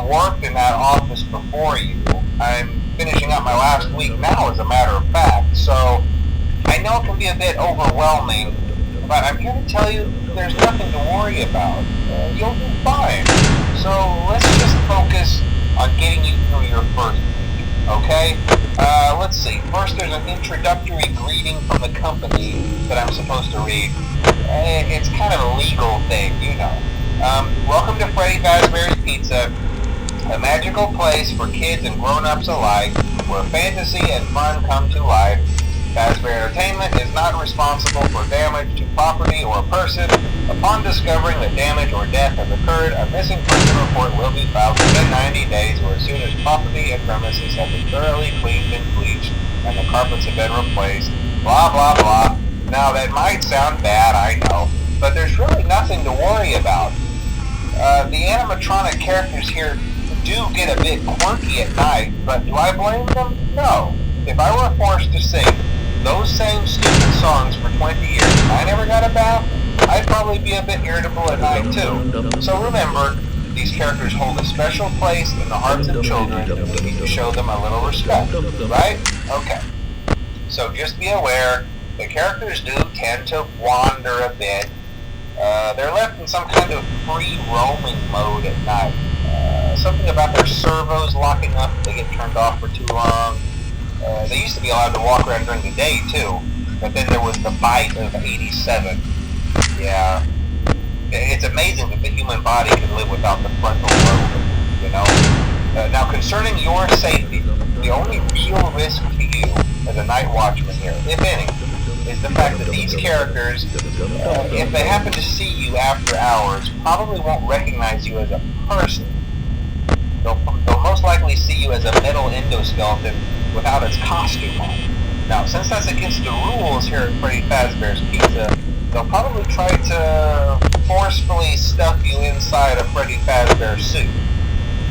worked in that office before you. I'm finishing up my last week now, as a matter of fact, so I know it can be a bit overwhelming, but I'm here to tell you there's nothing to worry about. You'll be fine. So let's just focus on getting you through your first week, okay? Let's see. First, there's an introductory greeting from the company that I'm supposed to read. It's kind of a legal thing, you know. Welcome to Freddy Fazbear's Pizza, a magical place for kids and grown-ups alike, where fantasy and fun come to life. Fazbear Entertainment is not responsible for damage to property or person. Upon discovering that damage or death has occurred, a missing person report will be filed within 90 days or as soon as property and premises have been thoroughly cleaned and bleached and the carpets have been replaced. Blah, blah, blah. Now, that might sound bad, I know, but there's really nothing to worry about. The animatronic characters here do get a bit quirky at night, but do I blame them? No. If I were forced to sing those same stupid songs for 20 years and I never got a bath, I'd probably be a bit irritable at night too. So remember, these characters hold a special place in the hearts of children and we need to show them a little respect, right? Okay. So just be aware, the characters do tend to wander a bit. They're left in some kind of free roaming mode at night. Something about their servos locking up if they get turned off for too long. They used to be allowed to walk around during the day too, but then there was the bite of 87. Yeah. It's amazing that the human body can live without the frontal lobe, you know? Now, concerning your safety, the only real risk to you as a night watchman here, if any, is the fact that these characters, if they happen to see you after hours, probably won't recognize you as a person. They'll most likely see you as a metal endoskeleton without its costume on. Now, since that's against the rules here at Freddy Fazbear's Pizza, they'll probably try to forcefully stuff you inside a Freddy Fazbear suit.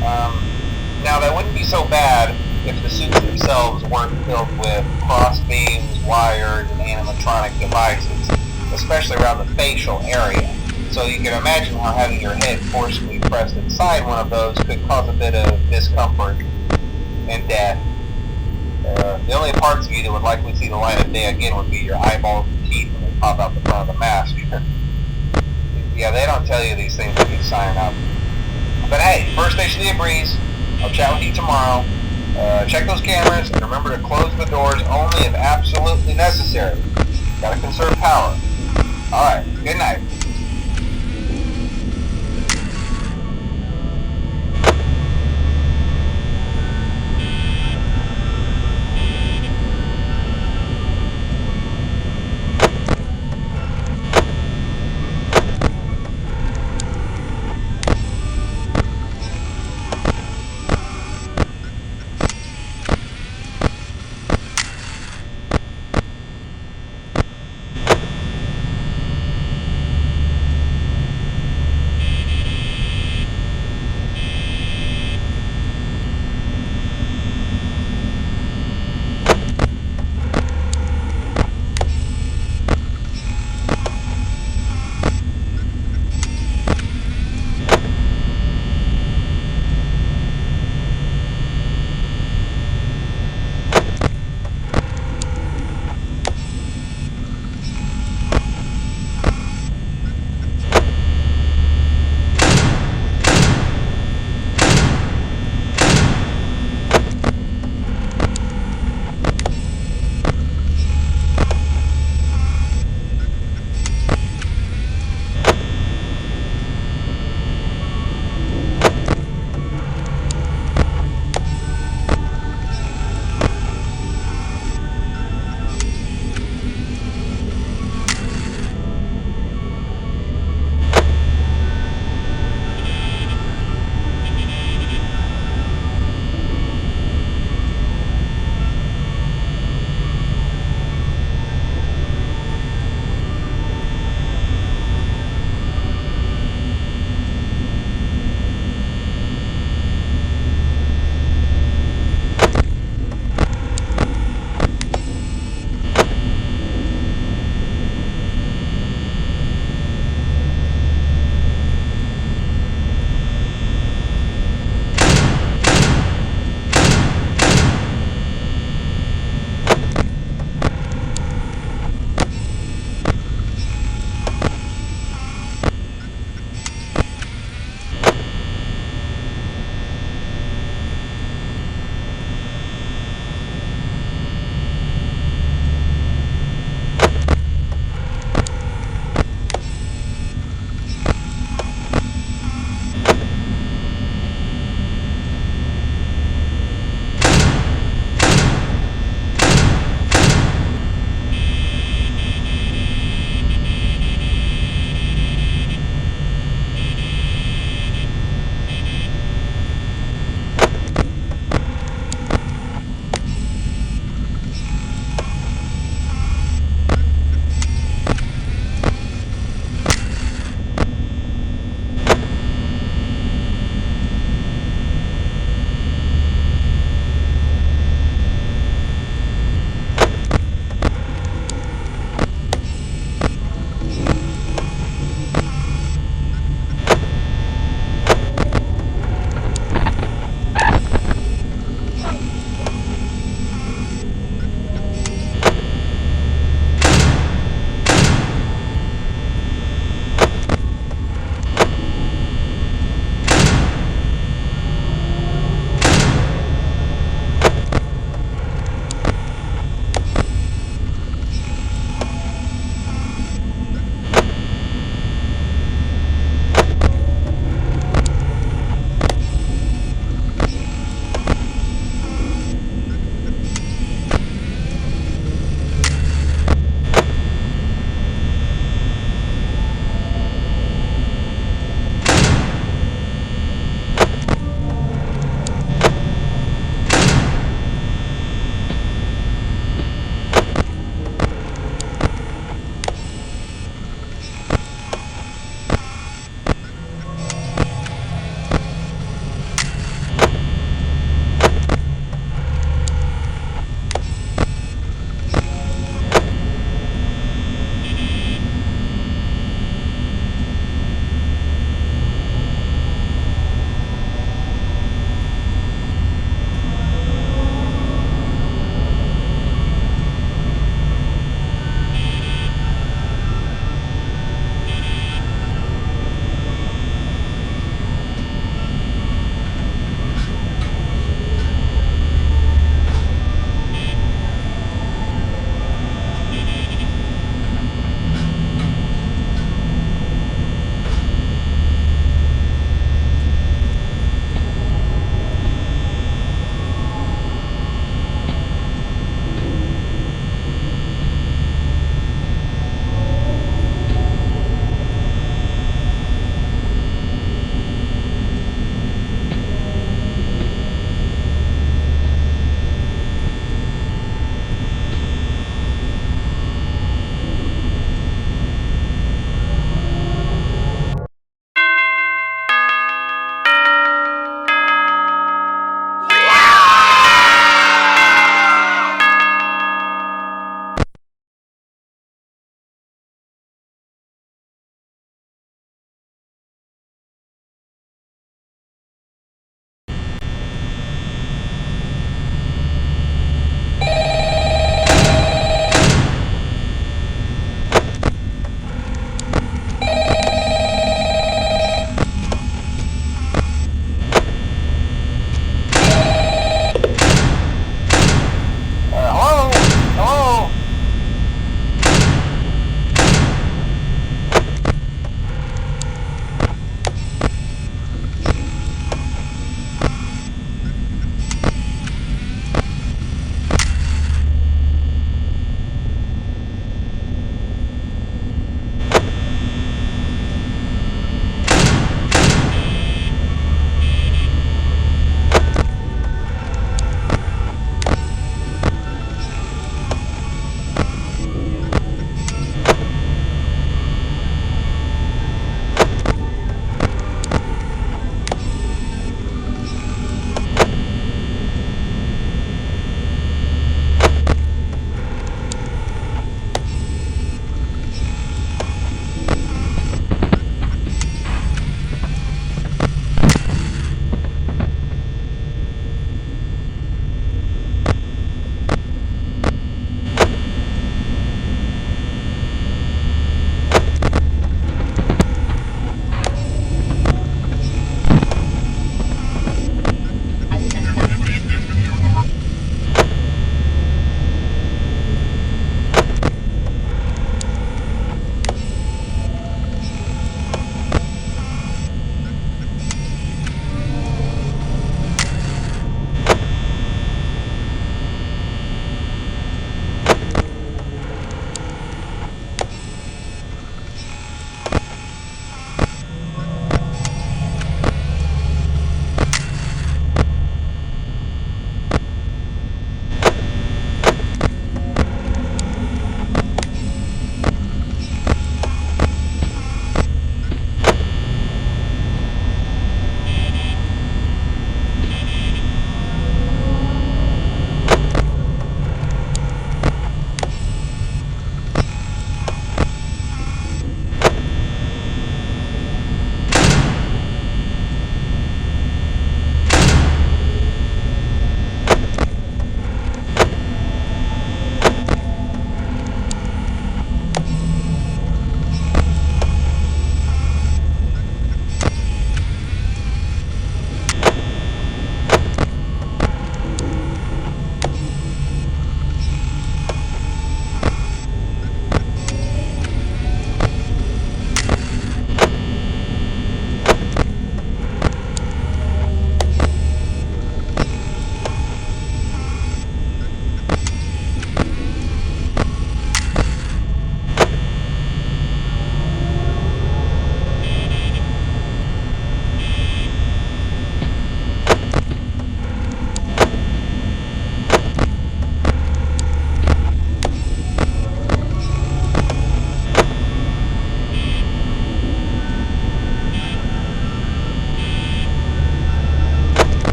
Now, that wouldn't be so bad if the suits themselves weren't filled with cross beams, wires, and animatronic devices, especially around the facial area. So you can imagine how having your head forcefully pressed inside one of those could cause a bit of discomfort and death. The only parts of you that would likely see the light of day again would be your eyeballs and teeth when they pop out the front of the mask. Yeah, they don't tell you these things when you sign up. But hey, first station of the breeze. I'll chat with you tomorrow. Check those cameras and remember to close the doors only if absolutely necessary. Gotta conserve power. Alright, good night.